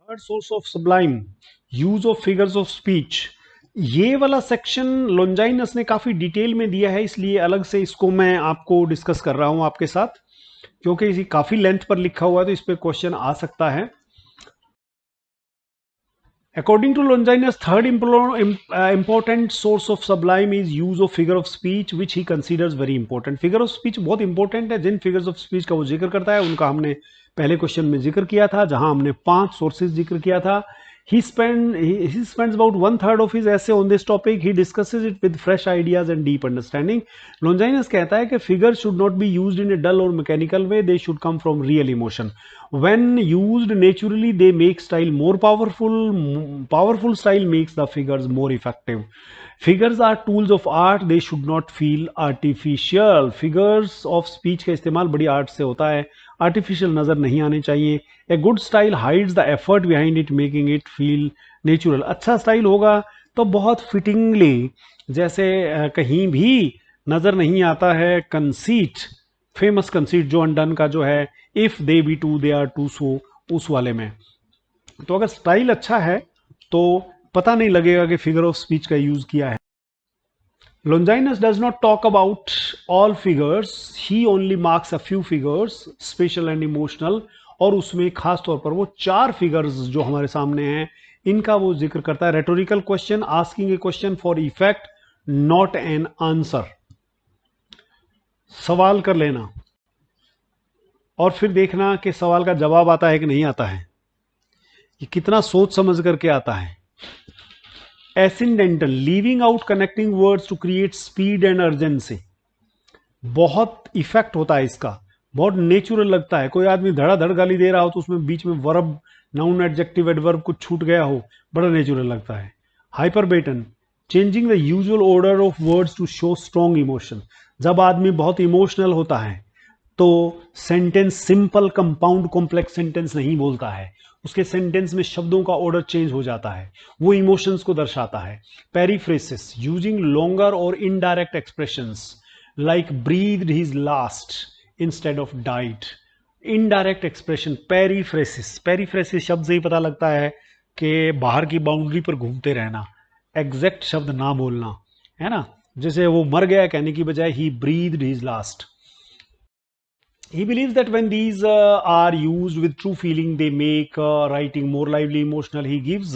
Third source of sublime, use of figures of speech. ये वाला section Longinus ने काफी डिटेल में दिया है, इसलिए अलग से इसको मैं आपको डिस्कस कर रहा हूं आपके साथ, क्योंकि इसी काफी लेंथ पर लिखा हुआ है तो इस पे क्वेश्चन आ सकता है। According to Longinus, third important source of sublime is use of figure of speech, which he considers very important. Figure of speech बहुत important है। जिन figures of speech का वो जिक्र करता है उनका हमने पहले क्वेश्चन में जिक्र किया था, जहां हमने 5 सोर्सेज जिक्र किया था। He spends about 1/3 of his essay on this topic. He discusses it with fresh ideas and deep understanding. Longinus कहता है कि figures should not be used in a dull or mechanical way. They should come from real emotion. When used naturally, they make style more powerful. Powerful style makes the figures more effective. Figures are tools of art. They should not feel artificial. Figures of speech का इस्तेमाल बड़ी art से होता है, artificial नजर नहीं आने चाहिए। A good style hides the effort behind it, making it feel natural. अच्छा स्टाइल होगा तो बहुत फिटिंगली, जैसे कहीं भी नजर नहीं आता है कंसीट, फेमस कंसीट जो अनडन का जो है, if they be two they are two so, उस वाले में। तो अगर स्टाइल अच्छा है तो पता नहीं लगेगा कि फिगर ऑफ स्पीच का यूज किया है। Longinus does not talk about all figures, he only marks a few figures, special and emotional, और उसमें खास तौर पर वो 4 फिगर्स जो हमारे सामने हैं इनका वो जिक्र करता है। Rhetorical question, asking A question for effect, not an answer. सवाल कर लेना और फिर देखना कि सवाल का जवाब आता है कि नहीं आता है, ये कितना सोच समझ करके आता है। Asyndeton, leaving out connecting words to create speed and urgency. बहुत इफेक्ट होता है इसका, बहुत नेचुरल लगता है। कोई आदमी धड़ाधड़ गाली दे रहा हो तो उसमें बीच में वर्ब, नाउन, एडजेक्टिव, एडवर्ब कुछ छूट गया हो, बड़ा नेचुरल लगता है। Hyperbaton, changing the usual order of words to show strong emotion. जब आदमी बहुत इमोशनल होता है तो sentence simple, compound, complex sentence नहीं बोलता है, उसके सेंटेंस में शब्दों का ऑर्डर चेंज हो जाता है, वो इमोशंस को दर्शाता है। पेरिफ्रेसिस, यूजिंग लॉन्गर और indirect expressions like breathed his last instead of died. Indirect expression, periphrasis. Periphrasis शब्द से ही पता लगता है कि बाहर की बाउंड्री पर घूमते रहना, एग्जैक्ट शब्द ना बोलना, है ना। जैसे वो मर गया कहने की बजाय ही breathed his last. He believes that when these are used with true feeling, they make writing more lively, emotional. He gives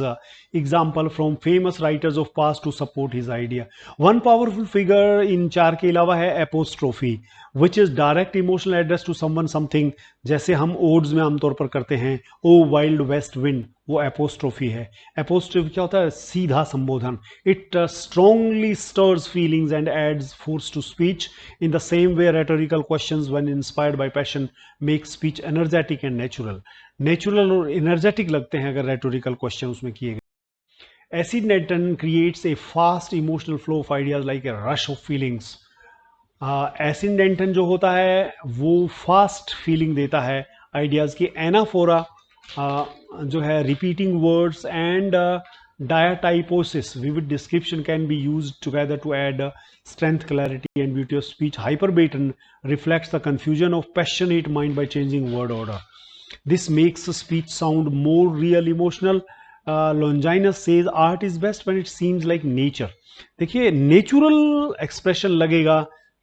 example from famous writers of past to support his idea. One powerful figure in 4 के अलावा है apostrophe, which is direct emotional address to someone, something। जैसे हम odds में आमतौर पर करते हैं, ओ वाइल्ड वेस्ट विंड, वो एपोस्ट्रोफी है। एपोस्ट्रोफी क्या होता है? सीधा संबोधन। It strongly stirs feelings and adds force to speech. In the same way rhetorical questions when inspired by passion make speech energetic and natural. Natural और energetic लगते हैं अगर रेटोरिकल क्वेश्चन उसमें किए गए। Asyndeton creates a fast emotional flow of ideas like a rush of feelings. Asyndeton जो होता है वो फास्ट फीलिंग देता है आइडियाज की। एनाफोरा जो है repeating words and diatyposis, vivid description can be used together to add strength, clarity and beauty of speech. Hyperbaton reflects the confusion of passionate mind by changing word order. This makes the speech sound more real, emotional. Longinus says art is best when it seems like nature. देखिए, natural expression लगेगा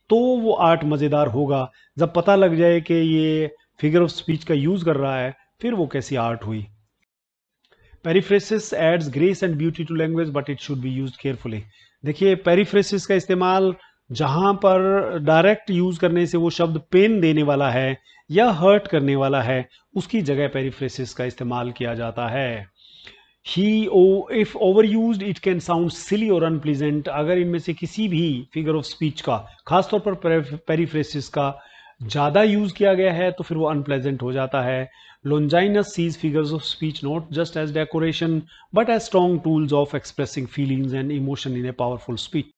तो वो art मजेदार होगा। जब पता लग जाए कि ये फिगर ऑफ स्पीच का यूज कर रहा है, फिर वो कैसी आर्ट हुई। Periphrasis adds grace and beauty to language but it should be used carefully. देखिए, पेरिफ्रेसिस का इस्तेमाल जहां पर डायरेक्ट यूज करने से वो शब्द पेन देने वाला है या हर्ट करने वाला है, उसकी जगह पेरिफ्रेसिस का इस्तेमाल किया जाता है। If overused it can sound silly और अनप्लीजेंट। अगर इनमें से किसी भी फिगर ऑफ स्पीच का, खासतौर पर पेरिफ्रेसिस का ज्यादा यूज किया गया है तो फिर वो अनप्लेजेंट हो जाता है। Longinus sees figures of speech not just as decoration but as strong tools of expressing feelings and emotion in a powerful speech.